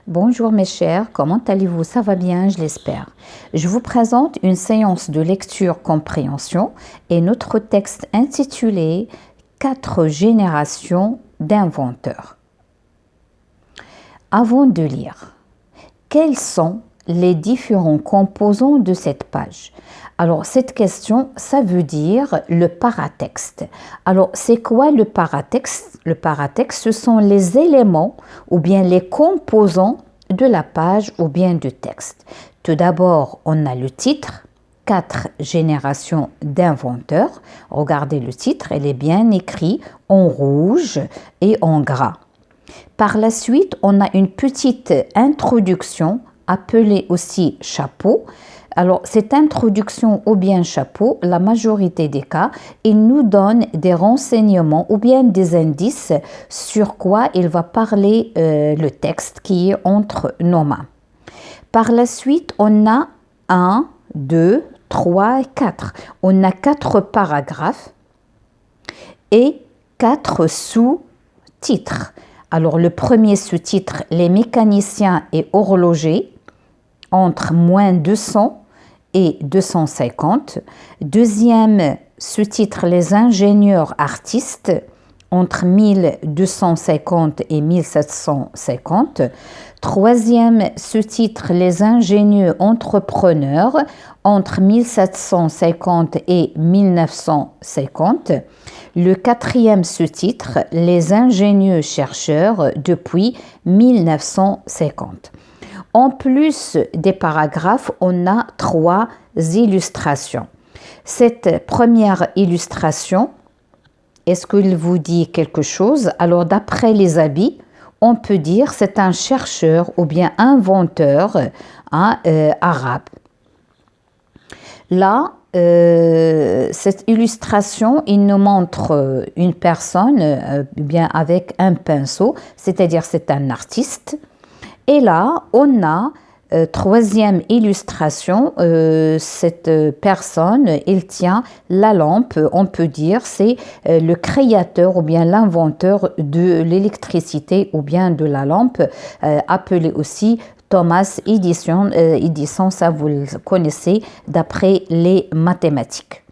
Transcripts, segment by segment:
Bonjour mes chers, comment allez-vous? Ça va bien, je l'espère. Je vous présente une séance de lecture-compréhension et notre texte intitulé « 4 générations d'inventeurs ». Avant de lire, quels sont les différents composants de cette page? Alors, cette question, ça veut dire le paratexte. Alors, c'est quoi le paratexte? Le paratexte, ce sont les éléments ou bien les composants de la page ou bien du texte. Tout d'abord, on a le titre, 4 générations d'inventeurs. Regardez le titre, il est bien écrit en rouge et en gras. Par la suite, on a une petite introduction appelée aussi chapeau. Alors, cette introduction ou bien chapeau, la majorité des cas, il nous donne des renseignements ou bien des indices sur quoi il va parler le texte qui est entre nos mains. Par la suite, on a 1, 2, 3 et 4. On a 4 paragraphes et 4 sous-titres. Alors, le premier sous-titre, les mécaniciens et horlogers, entre moins 200 et 250. Deuxième sous-titre, les ingénieurs artistes, entre 1250 et 1750. Troisième sous-titre, les ingénieux entrepreneurs, entre 1750 et 1950. Le quatrième sous-titre, les ingénieux chercheurs depuis 1950. En plus des paragraphes, on a 3 illustrations. Cette première illustration, est-ce qu'il vous dit quelque chose? Alors, d'après les habits, on peut dire c'est un chercheur ou bien inventeur arabe. Là, cette illustration, il nous montre une personne bien avec un pinceau, c'est-à-dire c'est un artiste. Et là, on a troisième illustration, cette personne, il tient la lampe, on peut dire, c'est le créateur ou bien l'inventeur de l'électricité ou bien de la lampe, appelé aussi Thomas Edison. Edison, ça vous le connaissez d'après les mathématiques.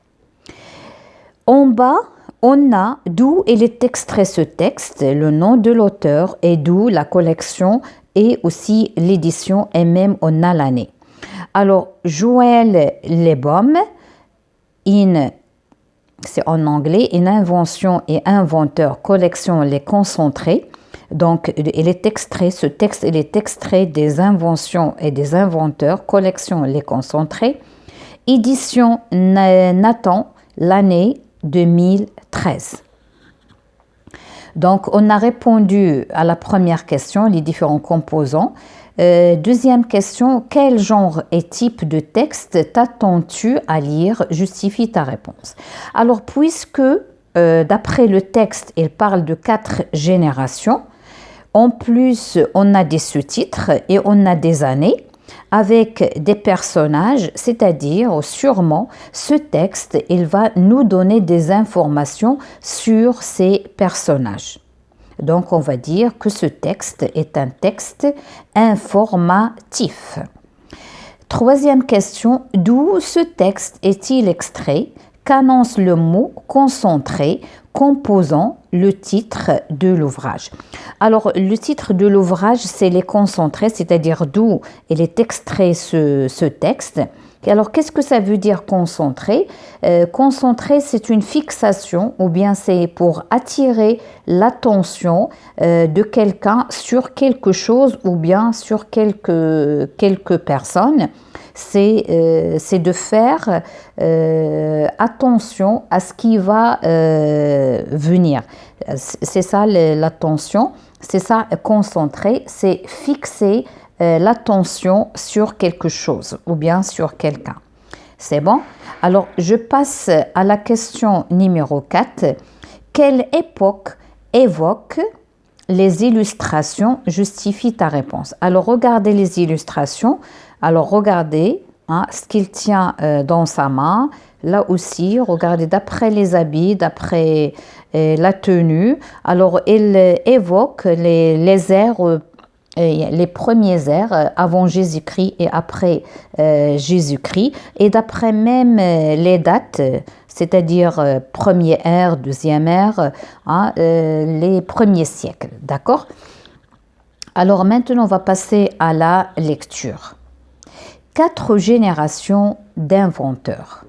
En bas, on a d'où il est extrait ce texte, le nom de l'auteur et d'où la collection et aussi l'édition et même on a l'année. Alors, Joël Lebaum, c'est en anglais, une invention et inventeur, collection les concentrés. Donc, il est extrait, ce texte, il est extrait des inventions et des inventeurs, collection les concentrés. Édition Nathan, l'année 2013. Donc, on a répondu à la première question, les différents composants. Deuxième question, quel genre et type de texte t'attends-tu à lire? Justifie ta réponse. Alors, puisque d'après le texte, il parle de 4 générations, en plus, on a des sous-titres et on a des années avec des personnages, c'est-à-dire sûrement ce texte, il va nous donner des informations sur ces personnages. Donc, on va dire que ce texte est un texte informatif. Troisième question, d'où ce texte est-il extrait? Qu'annonce le mot concentré composant le titre de l'ouvrage? Alors, le titre de l'ouvrage, c'est les concentrés, c'est-à-dire d'où il est extrait ce texte. Et alors, qu'est-ce que ça veut dire concentré? Concentré, c'est une fixation ou bien c'est pour attirer l'attention de quelqu'un sur quelque chose ou bien sur quelques personnes. C'est de faire attention à ce qui va venir. C'est ça l'attention, c'est ça concentrer, c'est fixer l'attention sur quelque chose ou bien sur quelqu'un. C'est bon? Alors, je passe à la question numéro 4. Quelle époque évoque les illustrations? Justifie ta réponse. Alors, regardez les illustrations. Alors, regardez ce qu'il tient dans sa main. Là aussi, regardez d'après les habits, d'après la tenue. Alors, il évoque les airs les premières ères avant Jésus-Christ et après Jésus-Christ, et d'après même les dates, c'est-à-dire première ère, deuxième ère, hein, les premiers siècles, d'accord? Alors maintenant, on va passer à la lecture. 4 générations d'inventeurs.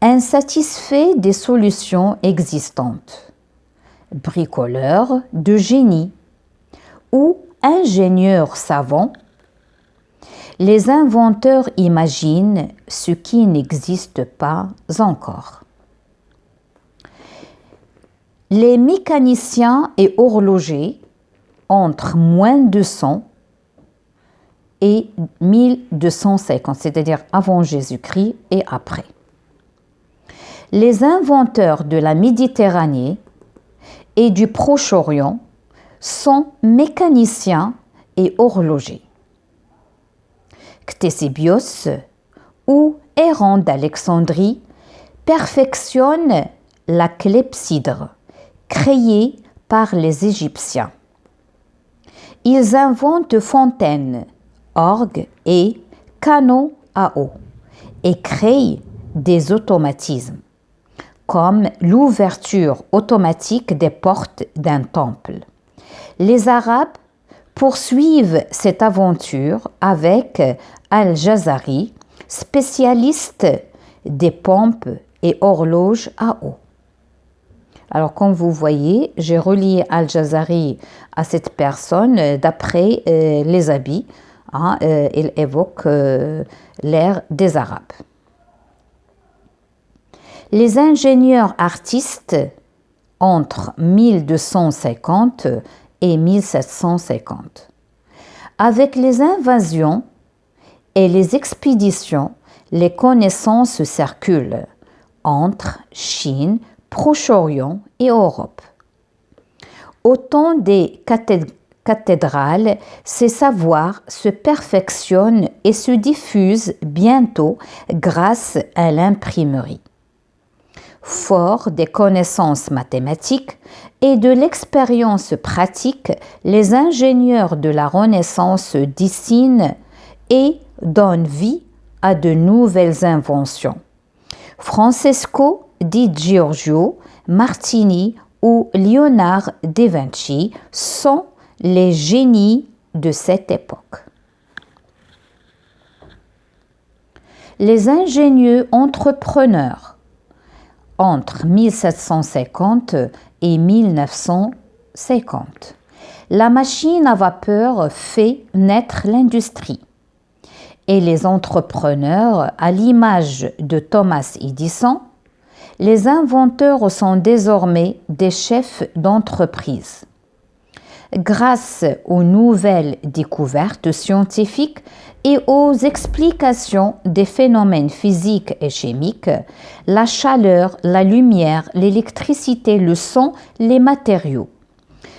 Insatisfaits des solutions existantes. Bricoleurs de génie ou ingénieurs savants. Les inventeurs imaginent ce qui n'existe pas encore. Les mécaniciens et horlogers entre moins 200 et 1250, c'est-à-dire avant Jésus-Christ et après. Les inventeurs de la Méditerranée et du Proche-Orient sont mécaniciens et horlogers. Ctésibios ou Héron d'Alexandrie perfectionne la clepsydre créée par les Égyptiens. Ils inventent fontaines, orgues et canaux à eau et créent des automatismes, comme l'ouverture automatique des portes d'un temple. Les Arabes poursuivent cette aventure avec Al-Jazari, spécialiste des pompes et horloges à eau. Alors, comme vous voyez, j'ai relié Al-Jazari à cette personne d'après les habits. Hein, il évoque l'ère des Arabes. Les ingénieurs artistes entre 1250 et 1750. Avec les invasions et les expéditions, les connaissances circulent entre Chine, Proche-Orient et Europe. Au temps des cathédrales, ces savoirs se perfectionnent et se diffusent bientôt grâce à l'imprimerie. Fort des connaissances mathématiques et de l'expérience pratique, les ingénieurs de la Renaissance dessinent et donnent vie à de nouvelles inventions. Francesco di Giorgio, Martini ou Léonard da Vinci sont les génies de cette époque. Les ingénieux entrepreneurs entre 1750 et 1950. La machine à vapeur fait naître l'industrie. Et les entrepreneurs, à l'image de Thomas Edison, les inventeurs sont désormais des chefs d'entreprise. Grâce aux nouvelles découvertes scientifiques et aux explications des phénomènes physiques et chimiques, la chaleur, la lumière, l'électricité, le son, les matériaux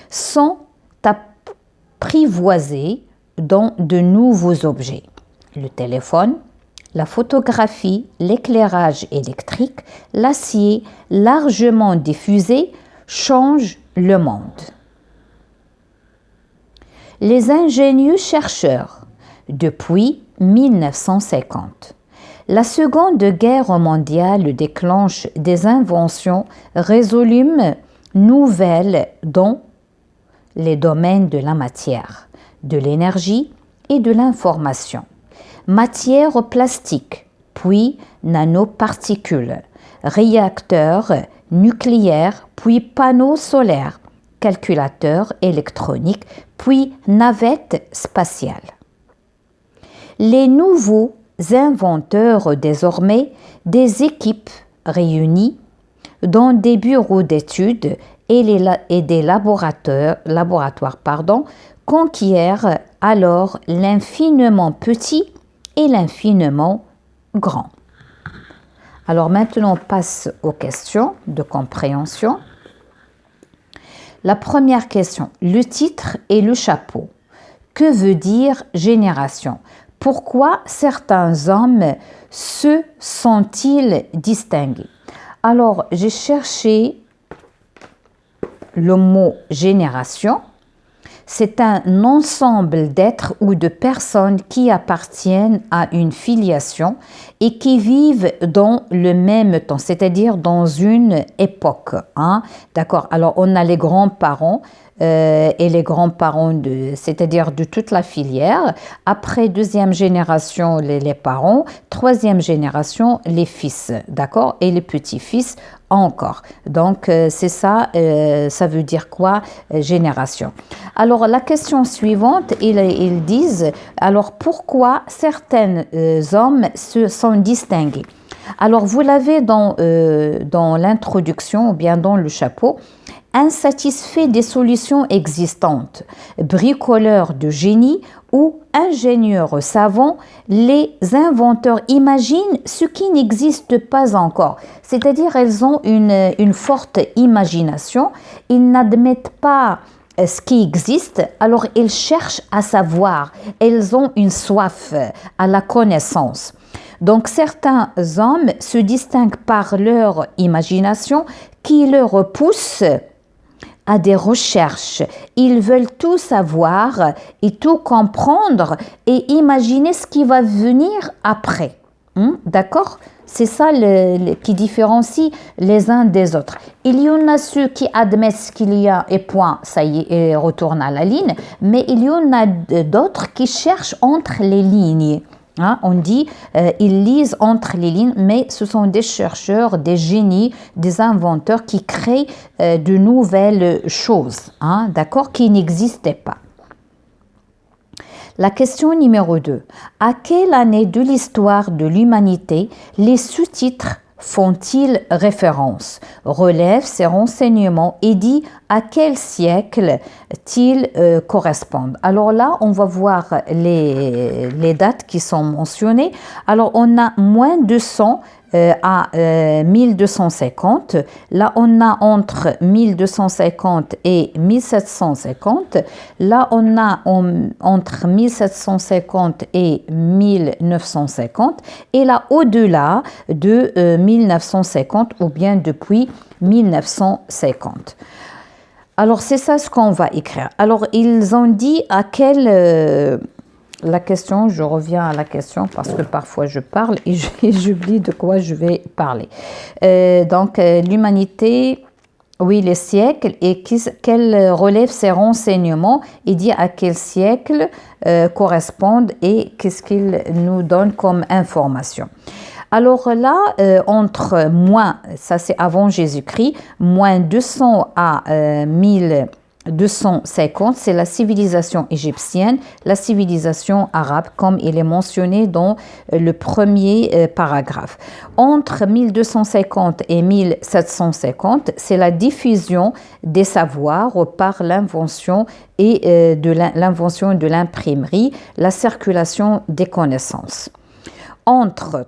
sont apprivoisés dans de nouveaux objets. Le téléphone, la photographie, l'éclairage électrique, l'acier largement diffusé changent le monde. Les ingénieux chercheurs depuis 1950. La Seconde Guerre mondiale déclenche des inventions résolument nouvelles dans les domaines de la matière, de l'énergie et de l'information. Matière plastique, puis nanoparticules, réacteurs nucléaires, puis panneaux solaires, calculateurs électroniques, puis navettes spatiales. Les nouveaux inventeurs désormais des équipes réunies dans des bureaux d'études et des laboratoires conquièrent alors l'infiniment petit et l'infiniment grand. Alors maintenant, on passe aux questions de compréhension. La première question, le titre et le chapeau. Que veut dire génération? Pourquoi certains hommes se sont-ils distingués? Alors, j'ai cherché le mot génération. c'est un ensemble d'êtres ou de personnes qui appartiennent à une filiation et qui vivent dans le même temps, c'est-à-dire dans une époque. Hein? D'accord. Alors, on a les grands-parents et les grands-parents, c'est-à-dire de toute la filière. Après, deuxième génération, les parents. Troisième génération, les fils. D'accord. Et les petits-fils encore. Donc, c'est ça, ça veut dire quoi, génération. Alors, la question suivante, ils disent, alors pourquoi certains hommes se sont distingués? Alors, vous l'avez dans l'introduction ou bien dans le chapeau. Insatisfait des solutions existantes, bricoleurs de génie ou ingénieurs savants, les inventeurs imaginent ce qui n'existe pas encore. C'est-à-dire, elles ont une forte imagination, ils n'admettent pas ce qui existe, alors ils cherchent à savoir, elles ont une soif à la connaissance. Donc certains hommes se distinguent par leur imagination qui leur pousse à des recherches. Ils veulent tout savoir et tout comprendre et imaginer ce qui va venir après. D'accord? C'est ça qui différencie les uns des autres. Il y en a ceux qui admettent ce qu'il y a et point, ça y est, et retournent à la ligne, mais il y en a d'autres qui cherchent entre les lignes. Hein, on dit ils lisent entre les lignes, mais ce sont des chercheurs, des génies, des inventeurs qui créent de nouvelles choses, hein, d'accord, qui n'existaient pas. La question numéro 2. À quelle année de l'histoire de l'humanité les sous-titres font-ils référence? Relève ces renseignements et dit à quel siècle ils correspondent. Alors là, on va voir les dates qui sont mentionnées. Alors, on a moins de 100 à 1250. Là, on a entre 1250 et 1750. Là, on a entre 1750 et 1950. Et là, au-delà de 1950 ou bien depuis 1950. Alors, c'est ça ce qu'on va écrire. Alors, ils ont dit à quel... la question, je reviens à la question parce que parfois je parle et j'oublie de quoi je vais parler. Donc, l'humanité, oui, les siècles, et quel relève ces renseignements, il dit à quel siècle correspondent et qu'est-ce qu'ils nous donnent comme information. Alors là, entre moins, ça c'est avant Jésus-Christ, moins 200 à 1250, c'est la civilisation égyptienne, la civilisation arabe, comme il est mentionné dans le premier paragraphe. Entre 1250 et 1750, c'est la diffusion des savoirs par l'invention et l'invention de l'imprimerie, la circulation des connaissances. Entre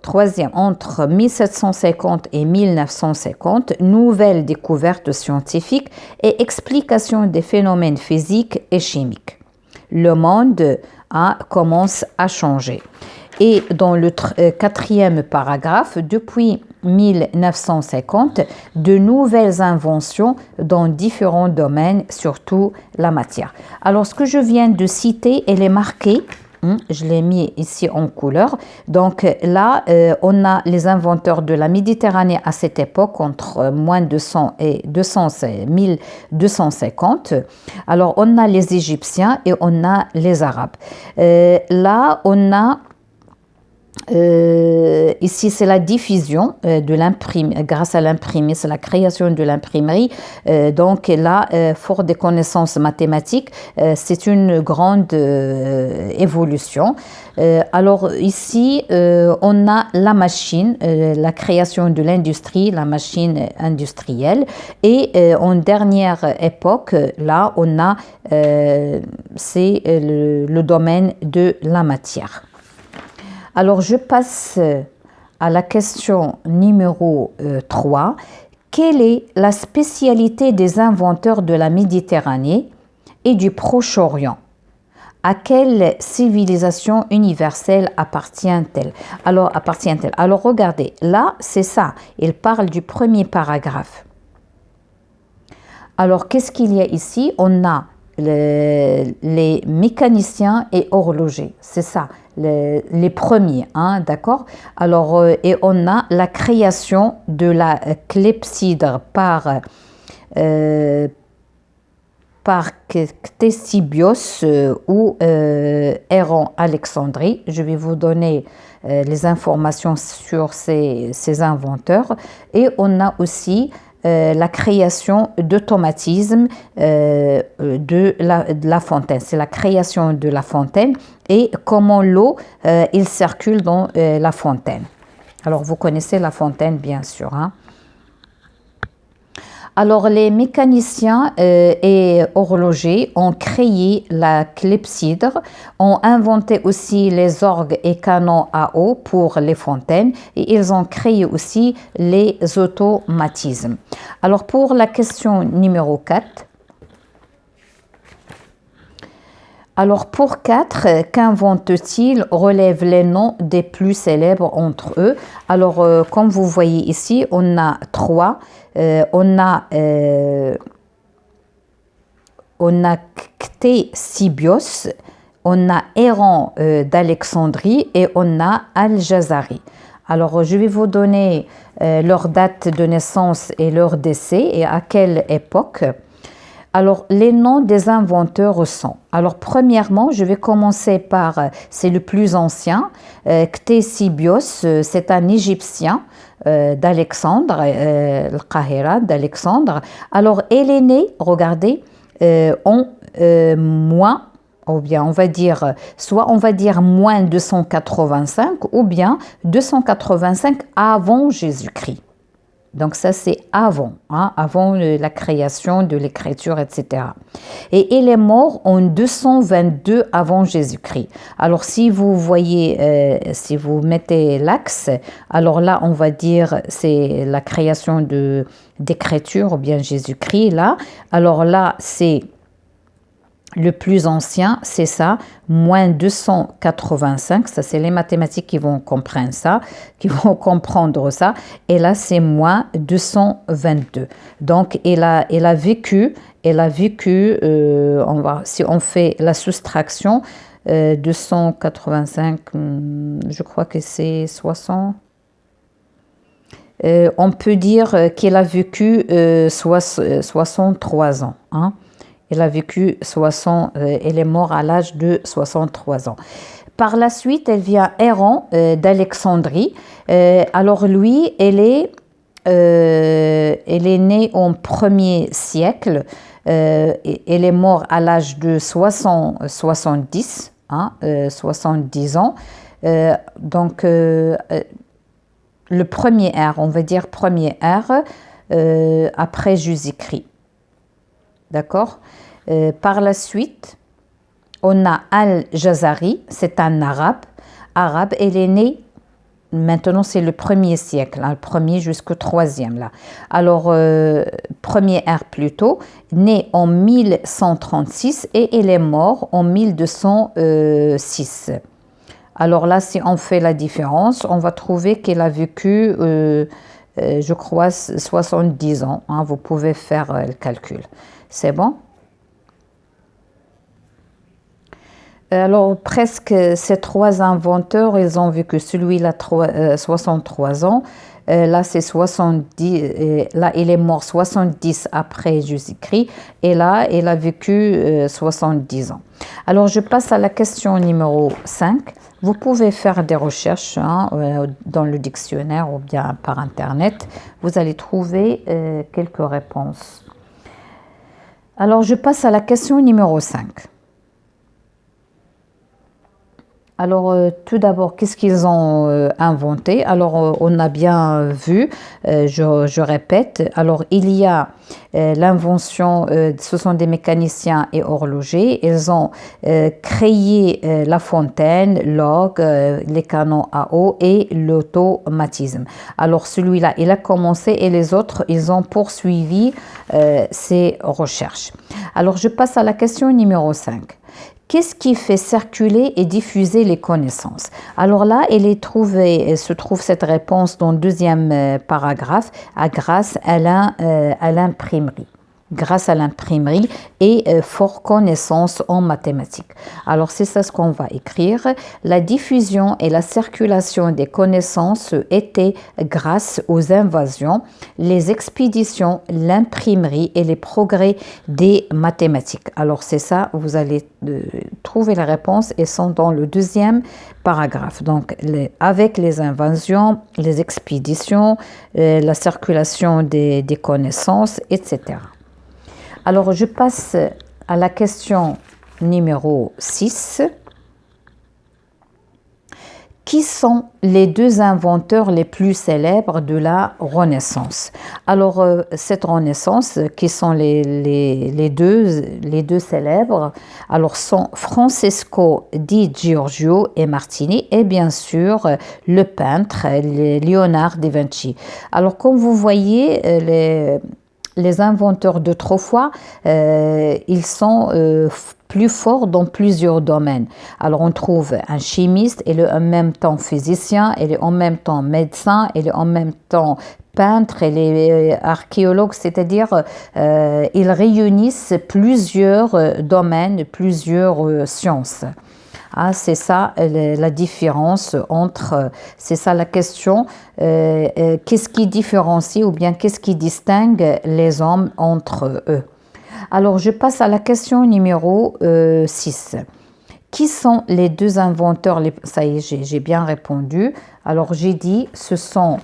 1750 et 1950, nouvelles découvertes scientifiques et explications des phénomènes physiques et chimiques. Le monde commence à changer. Et dans le quatrième paragraphe, depuis 1950, de nouvelles inventions dans différents domaines, surtout la matière. Alors, ce que je viens de citer, elle est marquée. Je l'ai mis ici en couleur. Donc là, on a les inventeurs de la Méditerranée à cette époque, entre moins 200 et 1250. Alors, on a les Égyptiens et on a les Arabes. Là, on a... ici, c'est la diffusion de l'imprimerie, grâce à l'imprimerie, c'est la création de l'imprimerie. Donc là, fort des connaissances mathématiques, c'est une grande évolution. Alors ici, on a la machine, la création de l'industrie, la machine industrielle. Et en dernière époque, là, on a, c'est le domaine de la matière. Alors, je passe à la question numéro 3. Quelle est la spécialité des inventeurs de la Méditerranée et du Proche-Orient? À quelle civilisation universelle appartient-elle? Alors, regardez, là, c'est ça. Il parle du premier paragraphe. Alors, qu'est-ce qu'il y a ici? On a les mécaniciens et horlogers. C'est ça, les premiers, hein, d'accord? Alors, et on a la création de la clepsydre par Ctésibios ou Héron Alexandrie. Je vais vous donner les informations sur ces inventeurs. Et on a aussi la création d'automatisme de la fontaine. C'est la création de la fontaine et comment l'eau il circule dans la fontaine. Alors, vous connaissez la fontaine, bien sûr, hein? Alors, les mécaniciens et horlogers ont créé la clepsydre, ont inventé aussi les orgues et canons à eau pour les fontaines et ils ont créé aussi les automatismes. Alors, pour la question numéro 4, alors pour 4, qu'invente-t-il relève les noms des plus célèbres entre eux. Alors, comme vous voyez ici, on a 3. On a Ctésibios, on a Héron d'Alexandrie et on a Al-Jazari. Alors, je vais vous donner leur date de naissance et leur décès et à quelle époque. Alors, les noms des inventeurs sont. Alors, premièrement, je vais commencer par, c'est le plus ancien, Ctésibios, c'est un Égyptien d'Alexandre, le Qahira d'Alexandre. Alors, elle est née, regardez, en moins, ou bien on va dire, soit on va dire moins 285 ou bien 285 avant Jésus-Christ. Donc ça, c'est avant, hein, avant la création de l'écriture, etc. Et il est mort en 222 avant Jésus-Christ. Alors si vous voyez, si vous mettez l'axe, alors là, on va dire c'est la création d'écriture, ou bien Jésus-Christ, là. Alors là, c'est le plus ancien, c'est ça, moins 285, ça c'est les mathématiques qui vont comprendre ça, et là c'est moins 222. Donc elle a vécu, si on fait la soustraction, 285, je crois que c'est 60. On peut dire qu'elle a vécu 63 ans, hein. Elle a vécu elle est morte à l'âge de 63 ans. Par la suite, elle vient Héron d'Alexandrie. Alors lui, elle est née au 1er siècle. Elle est morte à l'âge de 70, hein, 70 ans. Donc, le premier ère, on va dire premier ère après Jésus-Christ. D'accord? Par la suite, on a Al-Jazari, c'est un arabe. Elle est née, maintenant c'est le 1er siècle, hein, le 1er jusqu'au 3e là. Alors, premier ère plutôt, née en 1136 et elle est morte en 1206. Alors là, si on fait la différence, on va trouver qu'elle a vécu, je crois, 70 ans. Hein, vous pouvez faire le calcul. C'est bon? Alors, presque ces 3 inventeurs, ils ont vécu. Celui-là, 63 ans. Là, c'est 70. Là, il est mort 70 après Jésus-Christ. Et là, il a vécu 70 ans. Alors, je passe à la question numéro 5. Vous pouvez faire des recherches, hein, dans le dictionnaire ou bien par Internet. Vous allez trouver quelques réponses. Alors, je passe à la question numéro 5. Alors, tout d'abord, qu'est-ce qu'ils ont inventé? Alors, on a bien vu, je répète, alors il y a l'invention, ce sont des mécaniciens et horlogers, ils ont créé la fontaine, l'orgue, les canons à eau et l'automatisme. Alors, celui-là, il a commencé et les autres, ils ont poursuivi ces recherches. Alors, je passe à la question numéro 5. Qu'est-ce qui fait circuler et diffuser les connaissances? Alors là, se trouve cette réponse dans le 2e paragraphe, grâce à l'imprimerie. grâce à l'imprimerie et fort connaissance en mathématiques. Alors c'est ça ce qu'on va écrire. La diffusion et la circulation des connaissances étaient grâce aux invasions, les expéditions, l'imprimerie et les progrès des mathématiques. Alors c'est ça, vous allez trouver la réponse et sont dans le deuxième paragraphe. Donc avec les invasions, les expéditions, la circulation des connaissances, etc. Alors je passe à la question numéro 6. Qui sont les deux inventeurs les plus célèbres de la Renaissance? Alors, cette Renaissance, qui sont les deux célèbres, alors sont Francesco di Giorgio et Martini et bien sûr le peintre Léonard de Vinci. Alors, comme vous voyez, les inventeurs d'autrefois, ils sont plus forts dans plusieurs domaines. Alors on trouve un chimiste, il est en même temps physicien, il est en même temps médecin, il est en même temps peintre, il est archéologue, c'est-à-dire ils réunissent plusieurs domaines, plusieurs sciences. Ah, c'est ça la différence entre, c'est ça la question, qu'est-ce qui différencie ou bien qu'est-ce qui distingue les hommes entre eux? Alors, je passe à la question numéro 6. Qui sont les deux inventeurs? Ça y est, j'ai bien répondu. Alors, j'ai dit, ce sont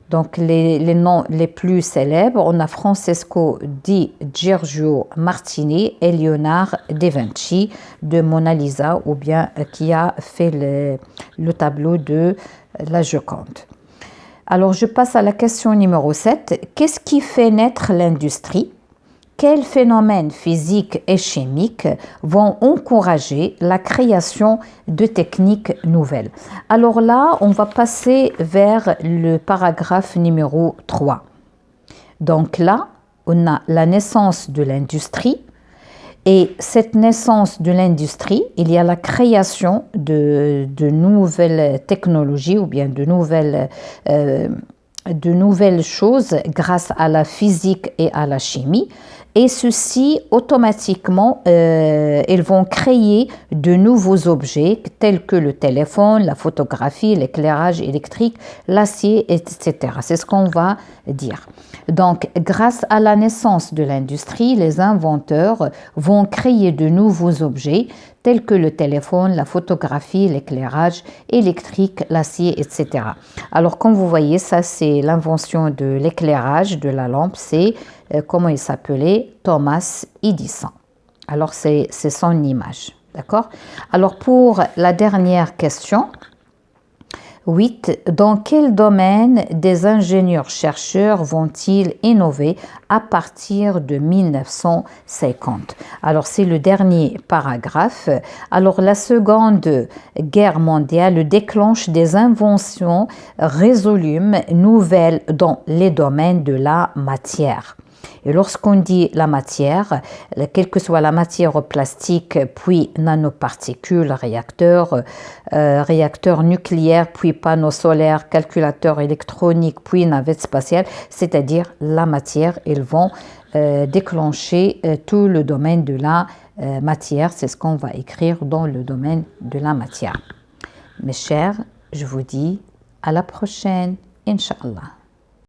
donc les noms les plus célèbres. On a Francesco di Giorgio Martini et Léonard de Vinci de Mona Lisa, ou bien qui a fait le tableau de la Joconde. Alors, je passe à la question numéro 7. Qu'est-ce qui fait naître l'industrie? Quels phénomènes physiques et chimiques vont encourager la création de techniques nouvelles? Alors là, on va passer vers le paragraphe numéro 3. Donc là, on a la naissance de l'industrie. Et cette naissance de l'industrie, il y a la création de nouvelles technologies ou bien de nouvelles choses grâce à la physique et à la chimie. Et ceci, automatiquement, ils vont créer de nouveaux objets tels que le téléphone, la photographie, l'éclairage électrique, l'acier, etc. C'est ce qu'on va dire. Donc, grâce à la naissance de l'industrie, les inventeurs vont créer de nouveaux objets tels que le téléphone, la photographie, l'éclairage électrique, l'acier, etc. Alors, comme vous voyez, ça c'est l'invention de l'éclairage, de la lampe, c'est comment il s'appelait? Thomas Edison. Alors, c'est son image, d'accord? Alors, pour la dernière question, 8. Dans quel domaine des ingénieurs-chercheurs vont-ils innover à partir de 1950? Alors, c'est le dernier paragraphe. Alors, la Seconde Guerre mondiale déclenche des inventions résolues nouvelles dans les domaines de la matière. Et lorsqu'on dit la matière, quelle que soit la matière plastique, puis nanoparticules, réacteurs nucléaires, puis panneaux solaires, calculateurs électroniques, puis navettes spatiales, c'est-à-dire la matière, ils vont déclencher tout le domaine de la matière. C'est ce qu'on va écrire dans le domaine de la matière. Mes chers, je vous dis à la prochaine, Inch'Allah.